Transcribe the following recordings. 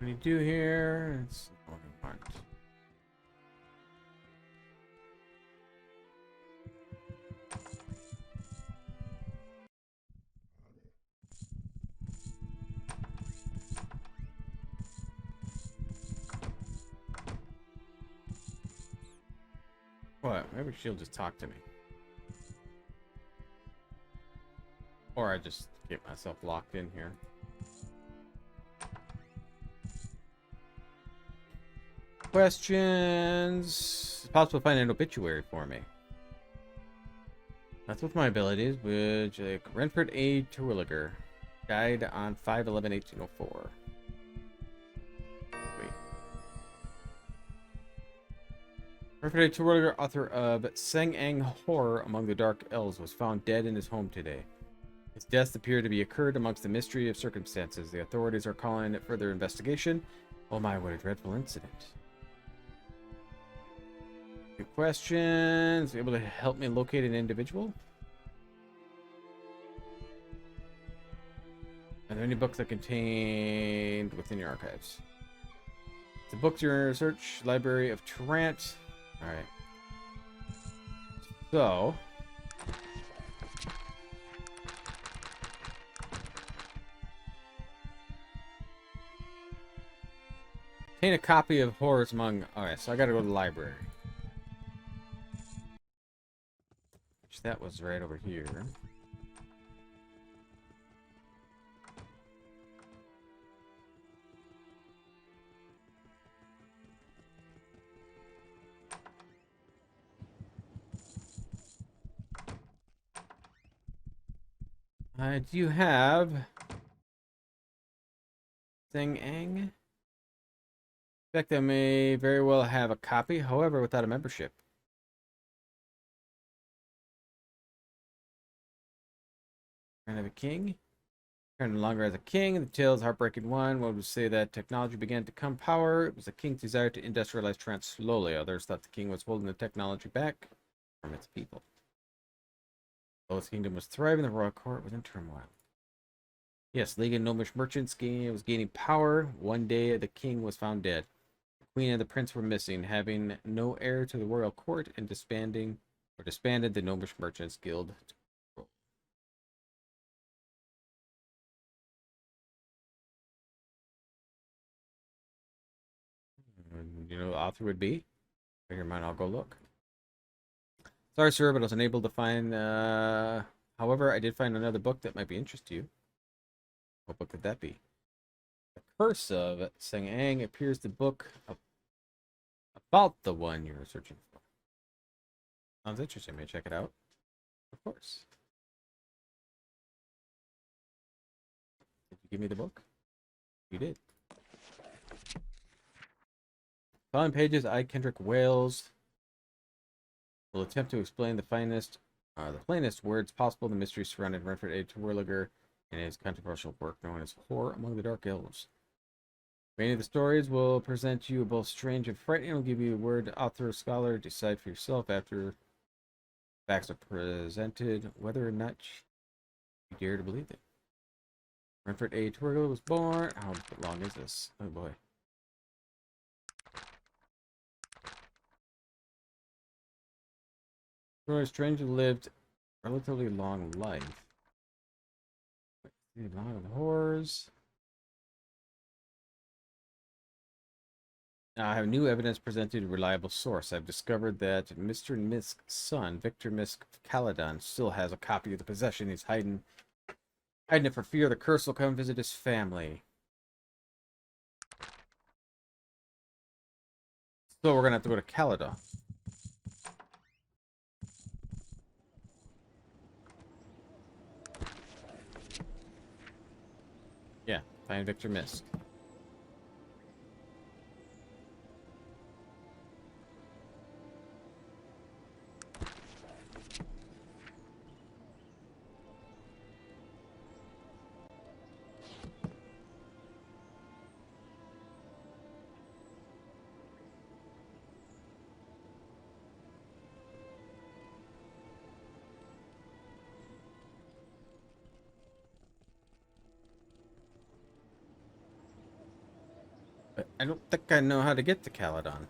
What do you do here? It's marked. What? Maybe she'll just talk to me. Or I just get myself locked in here. Questions. It's possible to find an obituary for me. That's with my abilities, which Renford A. Terwilliger died on 5/11/1804. Wait. Renford A. Terwilliger, author of Sang-Ang Horror Among the Dark Elves, was found dead in his home today. His death appeared to be occurred amongst the mystery of circumstances. The authorities are calling it further investigation. Oh my, what a dreadful incident. Good questions. Able to help me locate an individual? Are there any books that contained within your archives? The books in your research library of Tarrant. Alright. So. Obtain a copy of Horrors Among. Alright, so I gotta go to the library. Which that was right over here. Do you have Sang-Ang? In fact, I may very well have a copy, however, without a membership. Kind of a king. No longer as a king. The tale is heartbreaking one. One would say that technology began to come power. It was the king's desire to industrialize Trent slowly. Others thought the king was holding the technology back from its people. Though his kingdom was thriving, the royal court was in turmoil. Yes, League of Gnomish merchants was gaining power. One day, the king was found dead. The queen and the prince were missing, having no heir to the royal court, and disbanded the Gnomish Merchants Guild. You know, the author would be. Bear in mind, I'll go look. Sorry, sir, but I was unable to find. However, I did find another book that might be interest to you. What book could that be? The Curse of Sang-Ang appears the book about the one you're searching for. Sounds interesting. May I check it out? Of course. Did you give me the book? You did. Following pages, I, Kendrick Wales, will attempt to explain the plainest words possible the mystery surrounding Renford A. Terwilliger and his controversial work known as Horror Among the Dark Elves. Many of the stories will present you both strange and frightening. I'll give you a word, author, scholar, decide for yourself after facts are presented whether or not you dare to believe it. Renford A. Terwilliger was born. How long is this? Oh boy. Stranger lived a relatively long life. Long of horrors. Now, I have new evidence presented to a reliable source. I've discovered that Mr. Misk's son, Victor Misk of Caledon, still has a copy of the possession. He's hiding it for fear the curse will come visit his family. So we're gonna have to go to Caledon. Yeah, find Victor Misk. I don't think I know how to get to Caledon.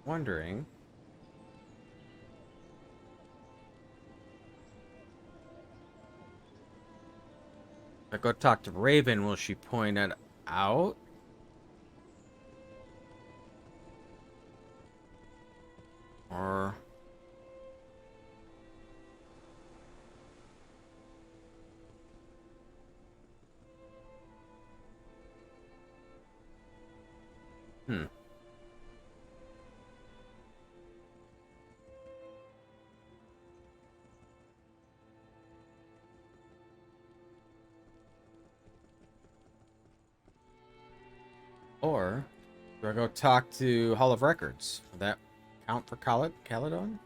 Wondering. If I go talk to Raven, will she point it out? Or... Hmm. Or do I go talk to Hall of Records? Would that count for Caledon?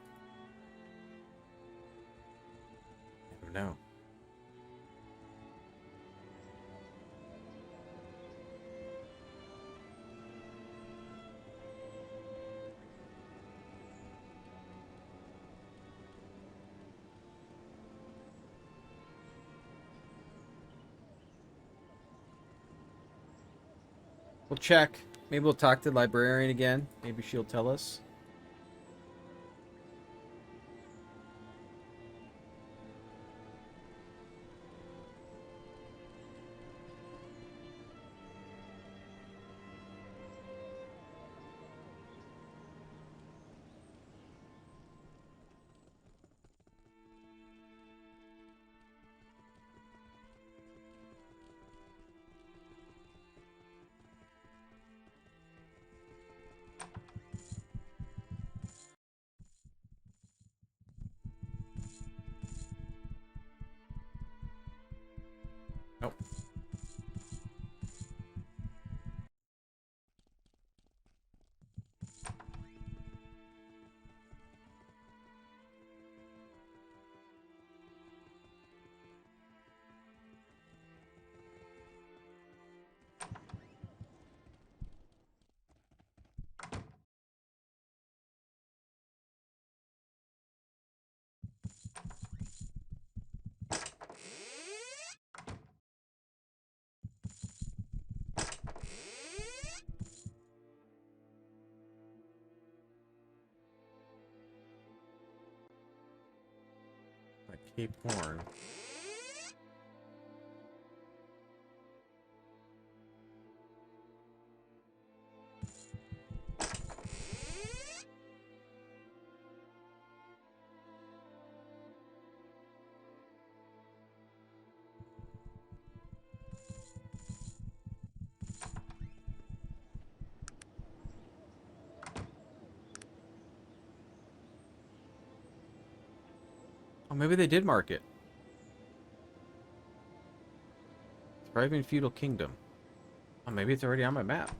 I don't know. We'll check. Maybe we'll talk to the librarian again. Maybe she'll tell us. Nope. Like Cape Horn. Oh, maybe they did mark it. Thriving Feudal Kingdom. Oh, maybe it's already on my map.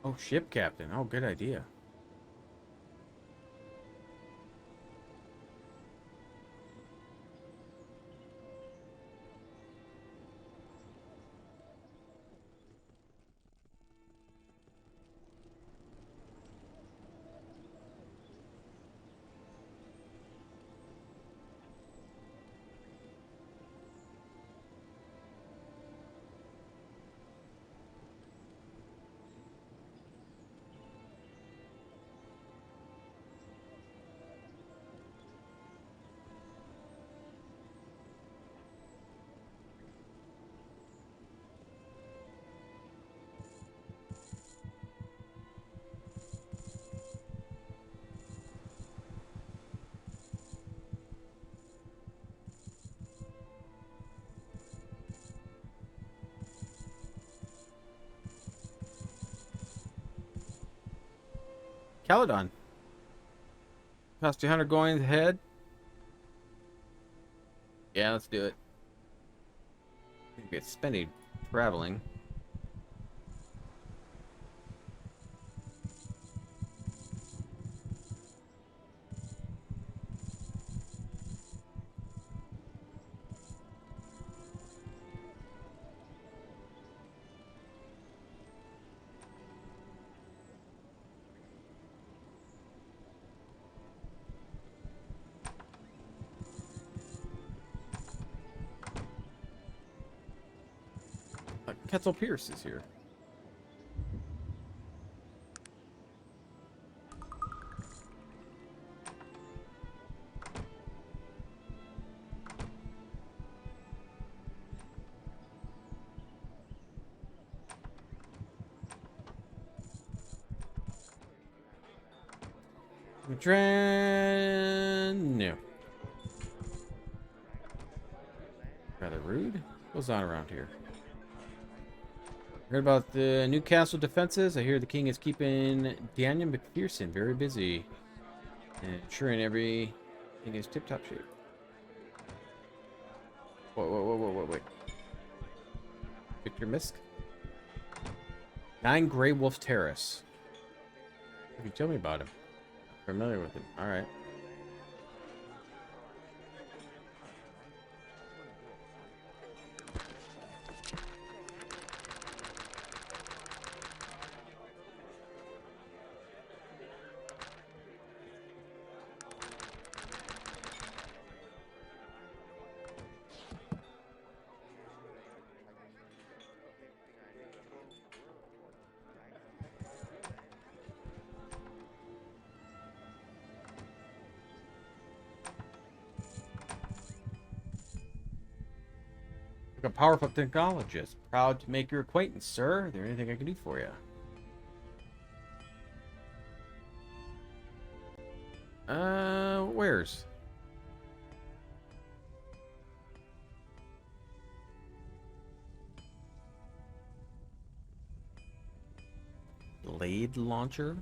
Oh, ship captain. Oh, good idea. Caledon. Cost 200 going ahead. Yeah, let's do it. Get spendy traveling. Kettle Pierce is here. No. Rather rude. What's on around here? Heard about the Newcastle defenses. I hear the king is keeping Daniel McPherson very busy and ensuring everything is tip-top shape. Whoa, wait. Victor Misk? 9 Grey Wolf Terrace. You can tell me about him. I'm familiar with him. Alright. A powerful technologist. Proud to make your acquaintance, sir. Is there anything I can do for you? Where's? Blade launcher?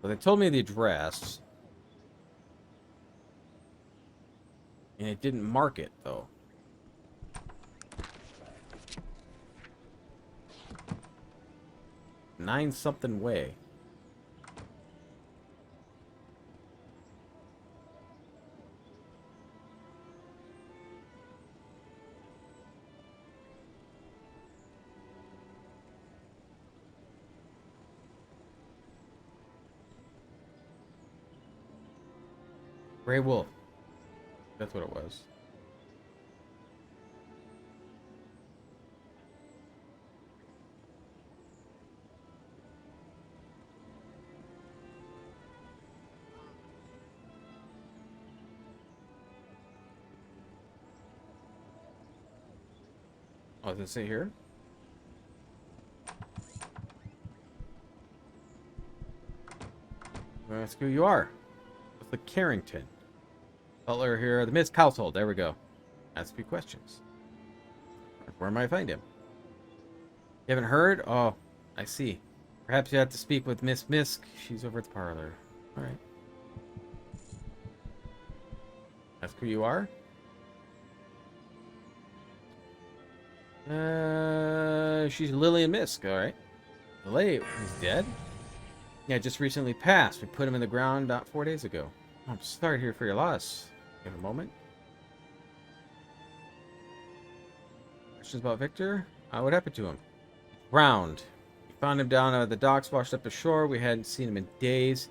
Well, they told me the address. And it didn't mark it, though. Nine something way. Grey Wolf. That's what it was. Oh, does it say here? Well, that's who you are. With the Carrington. Butler here, the Mist household. There we go. Ask a few questions. Where might I find him? You haven't heard? Oh, I see. Perhaps you have to speak with Miss Misk. She's over at the parlor. All right. Ask who you are? She's Lillian Misk. All right. Lily, he's dead? Yeah, just recently passed. We put him in the ground about 4 days ago. I'm sorry to hear for your loss. You have a moment? Questions about Victor? What happened to him? Drowned. We found him down at the docks, washed up ashore. We hadn't seen him in days.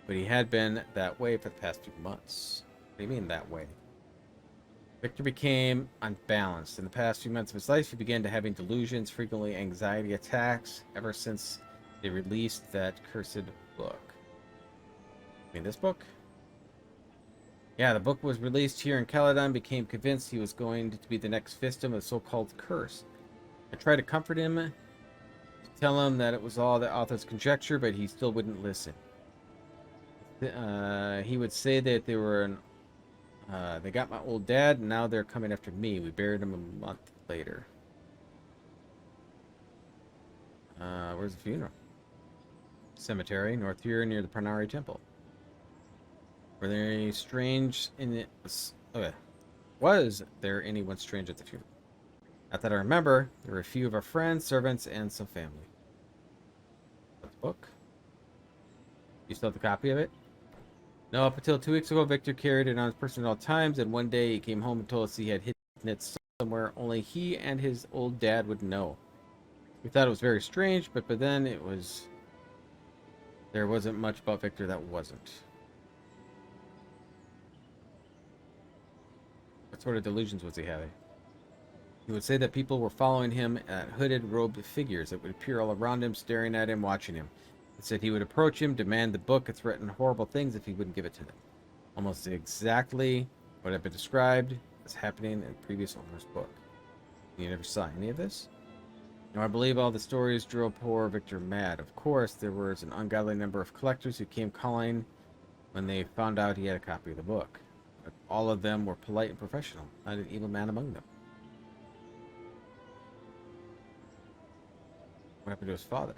But he had been that way for the past few months. What do you mean that way? Victor became unbalanced. In the past few months of his life, he began to having delusions, frequently anxiety attacks, ever since they released that cursed book. You mean this book? Yeah, the book was released here in Caledon, became convinced he was going to be the next victim of the so-called curse. I tried to comfort him, to tell him that it was all the author's conjecture, but he still wouldn't listen. He would say that they got my old dad, and now they're coming after me. We buried him a month later. Where's the funeral? Cemetery, north here, near the Pranari Temple. Were there any strange in it? Okay. Was there anyone strange at the funeral? Not that I remember. There were a few of our friends, servants, and some family. The book? You still have the copy of it? No, up until 2 weeks ago, Victor carried it on his person at all times, and one day he came home and told us he had hidden it somewhere only he and his old dad would know. We thought it was very strange, but then it was There wasn't much about Victor that wasn't. What sort of delusions was he having? He would say that people were following him at hooded, robed figures that would appear all around him, staring at him, watching him. He said he would approach him, demand the book, and threaten horrible things if he wouldn't give it to them. Almost exactly what had been described as happening in the previous owner's book. You never saw any of this? No, I believe all the stories drove poor Victor mad. Of course, there was an ungodly number of collectors who came calling when they found out he had a copy of the book. But all of them were polite and professional, not an evil man among them. What happened to his father?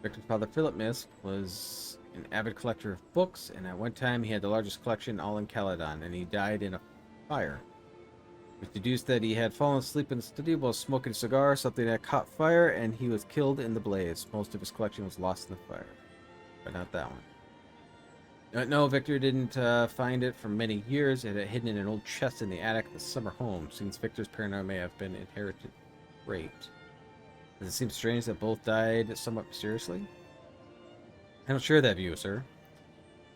Victor's father, Philip Misk, was an avid collector of books, and at one time he had the largest collection all in Caledon, and he died in a fire. It was deduced that he had fallen asleep in the study while smoking a cigar, something that caught fire, and he was killed in the blaze. Most of his collection was lost in the fire, but not that one. No, Victor didn't find it for many years. It had hidden in an old chest in the attic of the summer home, since Victor's paranoia may have been inherited raped. Does it seem strange that both died somewhat mysteriously? I don't share that view, sir.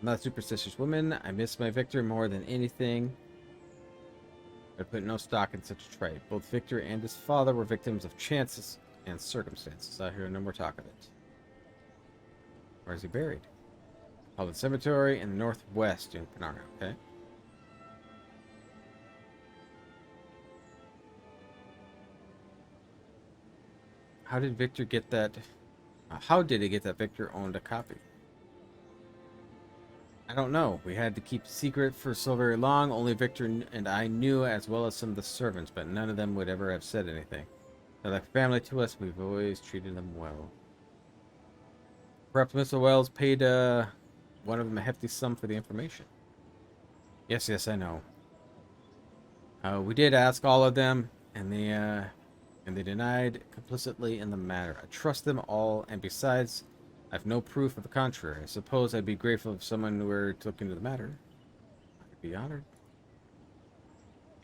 I'm not a superstitious woman. I miss my Victor more than anything. I put no stock in such a trait. Both Victor and his father were victims of chances and circumstances. I hear no more talk of it. Where is he buried? Public cemetery in the northwest in Panara, okay? How did Victor get that? How did he get that Victor owned a copy? I don't know. We had to keep it secret for so very long. Only Victor and I knew, as well as some of the servants, but none of them would ever have said anything. They're like family to us. We've always treated them well. Perhaps Mr. Wells paid one of them a hefty sum for the information. Yes, I know. We did ask all of them, and they denied complicitly in the matter. I trust them all, and besides, I have no proof of the contrary. I suppose I'd be grateful if someone were to look into the matter. I'd be honored.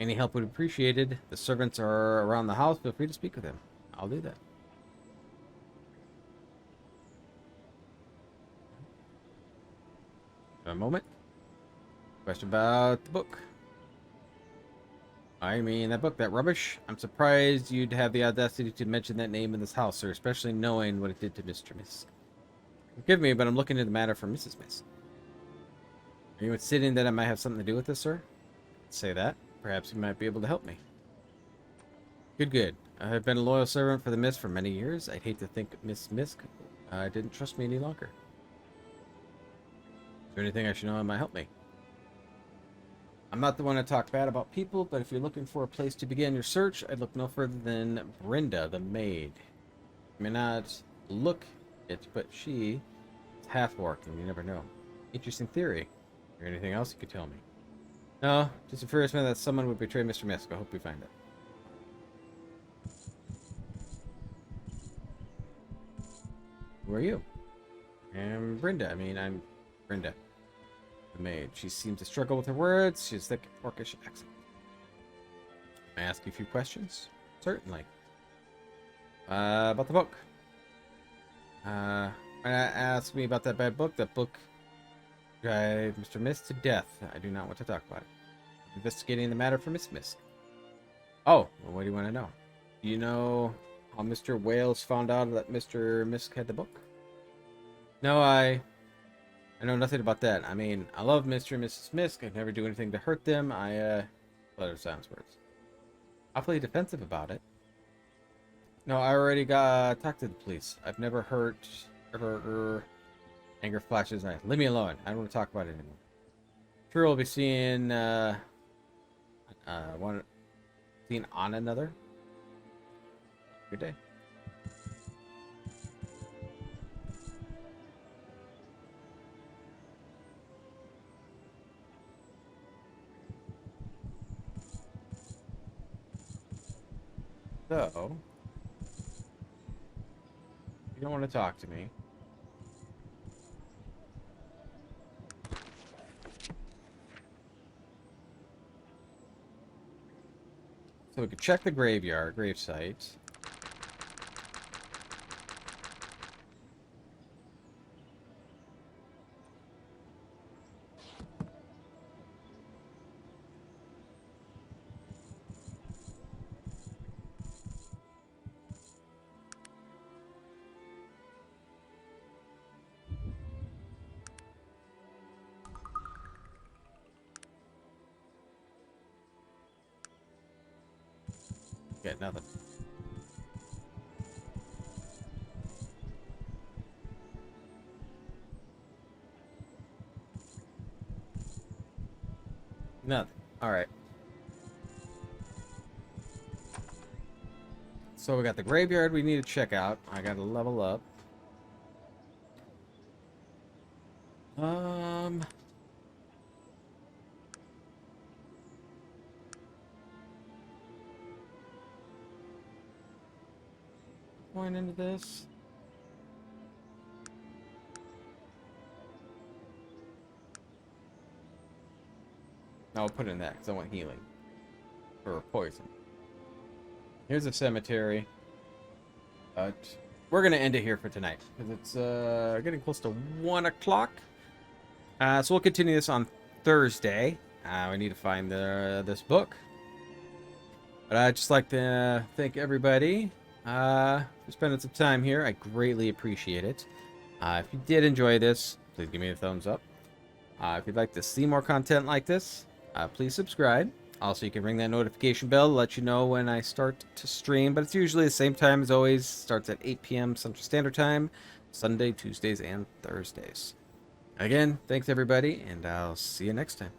Any help would be appreciated. The servants are around the house. Feel free to speak with them. I'll do that. A moment. Question about the book. I mean, that book, that rubbish. I'm surprised you'd have the audacity to mention that name in this house, sir, especially knowing what it did to Mr. Misk. Forgive me, but I'm looking into the matter for Mrs. Misk. Are you insinuating that I might have something to do with this, sir? Say that. Perhaps you might be able to help me. Good. I have been a loyal servant for the Misk for many years. I'd hate to think Miss Misk didn't trust me any longer. Is there anything I should know that might help me? I'm not the one to talk bad about people, but if you're looking for a place to begin your search, I'd look no further than Brenda, the maid. You may not look it, but she is half-orc, and you never know. Interesting theory. Is there anything else you could tell me? No, just a fear that someone would betray Mr. Misk. I hope we find it. Who are you? I'm Brenda. I'm Brenda, the maid. She seems to struggle with her words. She has thick orcish accent. May I ask you a few questions? Certainly. About the book. Ask me about that bad book. That book drive Mr. Misk to death. I do not want to talk about it. I'm investigating the matter for Miss Misk. Oh, well, what do you want to know? Do you know how Mr. Wales found out that Mr. Misk had the book? No, I know nothing about that. I mean, I love Mr. and Mrs. Misk. I'd never do anything to hurt them. Let her silence words. Awfully defensive about it. No, I already got talked to the police. I've never hurt anger flashes. Leave me alone. I don't want to talk about it anymore. Sure, we'll be seeing on another. Good day. So, you don't want to talk to me. So we could check the gravesite. Okay, nothing. Nothing. Alright. So we got the graveyard we need to check out. I gotta level up. Going into this. No, I'll put in that because I want healing. Or poison. Here's a cemetery. But we're going to end it here for tonight. Because it's getting close to 1 o'clock. So we'll continue this on Thursday. We need to find this book. But I'd just like to thank everybody for spending some time here. I greatly appreciate it. If you did enjoy this, please give me a thumbs up. If you'd like to see more content like this, please subscribe. Also, you can ring that notification bell to let you know when I start to stream, but it's usually the same time as always. Starts at 8 p.m. Central Standard Time, Sunday, Tuesdays, and Thursdays. Again, thanks everybody, and I'll see you next time.